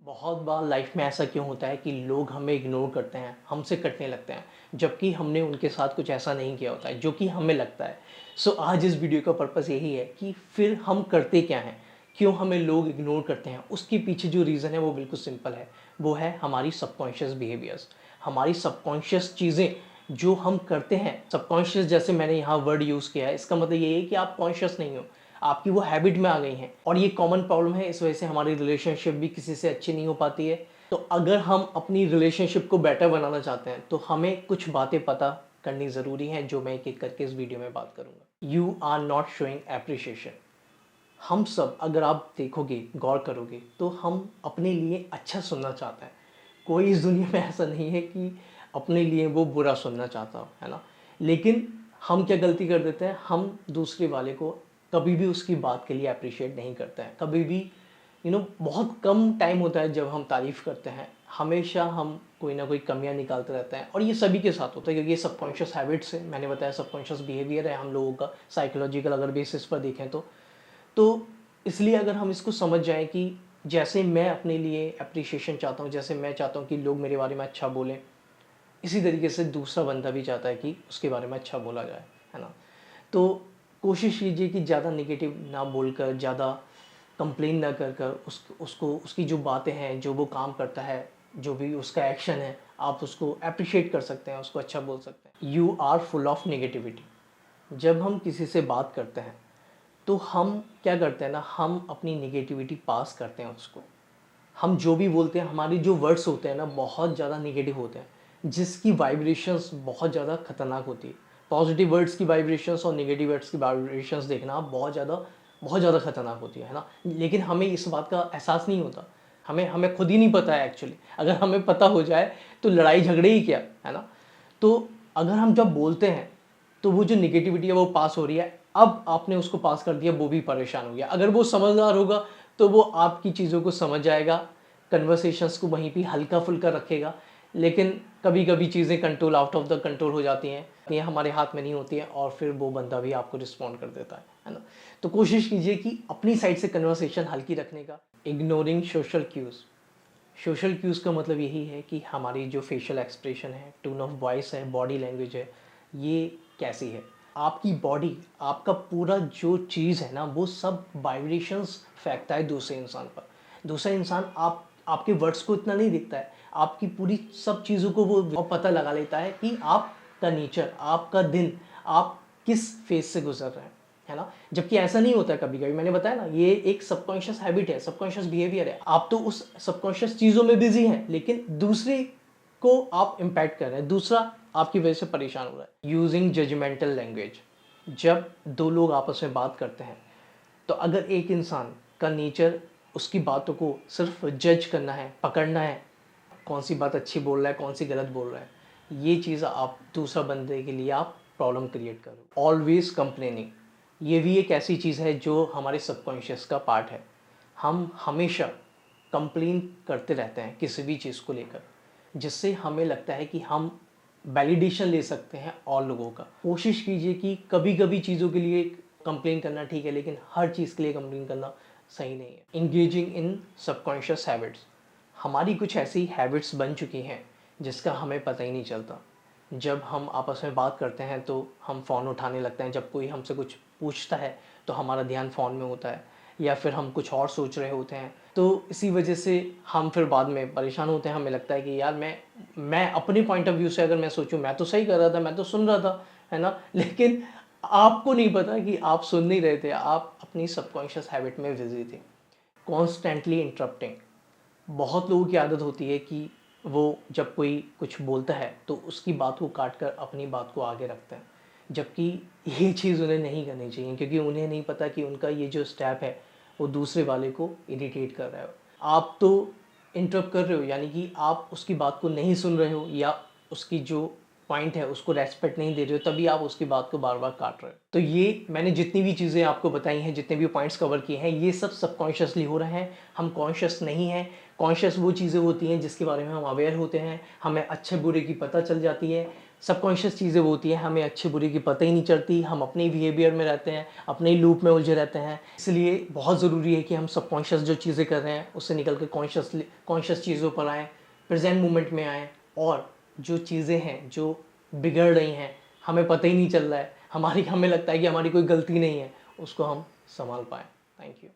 बहुत बार लाइफ में ऐसा क्यों होता है कि लोग हमें इग्नोर करते हैं, हमसे कटने लगते हैं, जबकि हमने उनके साथ कुछ ऐसा नहीं किया होता है जो कि हमें लगता है। सो आज इस वीडियो का पर्पस यही है कि फिर हम करते क्या हैं, क्यों हमें लोग इग्नोर करते हैं। उसके पीछे जो रीज़न है वो बिल्कुल सिंपल है, वो है हमारी सबकॉन्शियस बिहेवियर्स, हमारी सबकॉन्शियस चीज़ें जो हम करते हैं। सबकॉन्शियस जैसे मैंने यहाँ वर्ड यूज़ किया है, इसका मतलब ये है कि आप कॉन्शियस नहीं हो, आपकी वो हैबिट में आ गई हैं और ये कॉमन प्रॉब्लम है। इस वजह से हमारी रिलेशनशिप भी किसी से अच्छी नहीं हो पाती है। तो अगर हम अपनी रिलेशनशिप को बेटर बनाना चाहते हैं तो हमें कुछ बातें पता करनी ज़रूरी हैं, जो मैं एक एक करके इस वीडियो में बात करूँगा। You are not showing appreciation. हम सब, अगर आप देखोगे, गौर करोगे, तो हम अपने लिए अच्छा सुनना चाहते हैं। कोई इस दुनिया में ऐसा नहीं है कि अपने लिए वो बुरा सुनना चाहता हो, है ना। लेकिन हम क्या गलती कर देते हैं, हम दूसरे वाले को कभी भी उसकी बात के लिए अप्रिशिएट नहीं करते हैं। कभी भी बहुत कम टाइम होता है जब हम तारीफ़ करते हैं। हमेशा हम कोई ना कोई कमियां निकालते रहते हैं और ये सभी के साथ होता है, क्योंकि ये सबकॉन्शियस हैबिट्स है। मैंने बताया सबकॉन्शियस बिहेवियर है हम लोगों का, साइकोलॉजिकल अगर बेसिस पर देखें तो इसलिए अगर हम इसको समझ जाएं कि जैसे मैं अपने लिए अप्रिशिएशन चाहता हूँ, जैसे मैं चाहता हूँ कि लोग मेरे बारे में अच्छा बोलें, इसी तरीके से दूसरा बंदा भी चाहता है कि उसके बारे में अच्छा बोला जाए, है ना। तो कोशिश कीजिए कि ज़्यादा नेगेटिव ना बोलकर, ज़्यादा कंप्लेन ना कर कर उसको उसकी जो बातें हैं, जो वो काम करता है, जो भी उसका एक्शन है, आप उसको अप्रिशिएट कर सकते हैं, उसको अच्छा बोल सकते हैं। You are full of negativity. जब हम किसी से बात करते हैं तो हम क्या करते हैं ना, हम अपनी नेगेटिविटी पास करते हैं उसको। हम जो भी बोलते हैं, हमारे जो वर्ड्स होते हैं ना, बहुत ज़्यादा नेगेटिव होते हैं, जिसकी वाइब्रेशंस बहुत ज़्यादा खतरनाक होती है। पॉजिटिव वर्ड्स की वाइब्रेशंस और नेगेटिव वर्ड्स की वाइब्रेशंस देखना बहुत ज़्यादा खतरनाक होती है ना। लेकिन हमें इस बात का एहसास नहीं होता, हमें हमें खुद ही नहीं पता है एक्चुअली। अगर हमें पता हो जाए तो लड़ाई झगड़े ही क्या, है ना। तो अगर हम जब बोलते हैं तो वो जो नेगेटिविटी है वो पास हो रही है। अब आपने उसको पास कर दिया, वो भी परेशान हो गया। अगर वो समझदार होगा तो वो आपकी चीज़ों को समझ जाएगा, कन्वर्सेशंस को वहीं पे हल्का फुल्का रखेगा। लेकिन कभी कभी चीज़ें control out of the control हो जाती हैं, ये हमारे हाथ में नहीं होती हैं, और फिर वो बंदा भी आपको रिस्पॉन्ड कर देता है ना। तो कोशिश कीजिए कि अपनी साइड से कन्वर्सेशन हल्की रखने का। Ignoring social cues. Social cues का मतलब यही है कि हमारी जो फेशियल एक्सप्रेशन है, टोन ऑफ वॉइस है, बॉडी लैंग्वेज है, ये कैसी है। आपकी बॉडी, आपका पूरा जो चीज़ है ना, वो सब वाइब्रेशंस फेंकता है दूसरे इंसान पर। दूसरा इंसान आपके वर्ड्स को इतना नहीं देखता है, आपकी पूरी सब चीज़ों को वो पता लगा लेता है कि आपका नेचर, आपका दिन, आप किस फेज से गुजर रहे हैं, है ना। जबकि ऐसा नहीं होता है। कभी कभी मैंने बताया ना, ये एक सबकॉन्शियस हैबिट है, सबकॉन्शियस बिहेवियर है। आप तो उस सबकॉन्शियस चीज़ों में बिजी हैं, लेकिन दूसरे को आप इम्पैक्ट कर रहे हैं, दूसरा आपकी वजह से परेशान हो रहा है। Using judgemental language. जब दो लोग आपस में बात करते हैं तो अगर एक इंसान का नेचर उसकी बातों को सिर्फ जज करना है, पकड़ना है, कौन सी बात अच्छी बोल रहा है, कौन सी गलत बोल रहा है, ये चीज़ आप दूसरा बंदे के लिए आप प्रॉब्लम क्रिएट करो। ऑलवेज कंप्लेनिंग, ये भी एक ऐसी चीज़ है जो हमारे सबकॉन्शियस का पार्ट है। हम हमेशा कंप्लेन करते रहते हैं किसी भी चीज़ को लेकर, जिससे हमें लगता है कि हम वैलिडेशन ले सकते हैं और लोगों का। कोशिश कीजिए कि कभी कभी चीज़ों के लिए कंप्लेन करना ठीक है, लेकिन हर चीज़ के लिए कंप्लेन करना सही नहीं है। इंगेजिंग इन सबकॉन्शियस हैबिट्स। हमारी कुछ ऐसी हैबिट्स बन चुकी हैं जिसका हमें पता ही नहीं चलता। जब हम आपस में बात करते हैं तो हम फ़ोन उठाने लगते हैं, जब कोई हमसे कुछ पूछता है तो हमारा ध्यान फ़ोन में होता है, या फिर हम कुछ और सोच रहे होते हैं। तो इसी वजह से हम फिर बाद में परेशान होते हैं। हमें लगता है कि यार मैं अपने पॉइंट ऑफ व्यू से अगर मैं सोचूं, मैं तो सही कर रहा था, मैं तो सुन रहा था, है ना। लेकिन आपको नहीं पता कि आप सुन नहीं रहे थे, आप अपनी सबकॉन्शियस हैबिट में बिजी थे। Constantly interrupting. बहुत लोगों की आदत होती है कि वो जब कोई कुछ बोलता है तो उसकी बात को काट कर अपनी बात को आगे रखते हैं, जबकि ये चीज़ उन्हें नहीं करनी चाहिए, क्योंकि उन्हें नहीं पता कि उनका ये जो स्टेप है वो दूसरे वाले को इरिटेट कर रहा है। आप तो इंटरप्ट कर रहे हो, यानी कि आप उसकी बात को नहीं सुन रहे हो, या उसकी जो पॉइंट है उसको रेस्पेक्ट नहीं दे रहे हो, तभी आप उसकी बात को बार बार काट रहे हो। तो ये मैंने जितनी भी चीज़ें आपको बताई हैं, जितने भी पॉइंट्स कवर किए हैं, ये सब सबकॉन्शियसली हो रहे हैं, हम कॉन्शियस नहीं हैं। कॉन्शियस वो चीज़ें होती हैं जिसके बारे में हम अवेयर होते हैं, हमें अच्छे बुरे की पता चल जाती है। सबकॉन्शियस चीज़ें वो होती हैं, हमें अच्छी बुरी की पता ही नहीं चलती, हम अपने ही बिहेवियर में रहते हैं, अपने ही लूप में उलझे रहते हैं। इसलिए बहुत ज़रूरी है कि हम सबकॉन्शियस जो चीज़ें कर रहे हैं उससे निकल के कॉन्शियस चीज़ों पर आएँ, प्रेजेंट मोमेंट में आएँ, और जो चीज़ें हैं जो बिगड़ रही हैं, हमें पता ही नहीं चल रहा है, हमें लगता है कि हमारी कोई गलती नहीं है, उसको हम संभाल पाएँ। Thank you.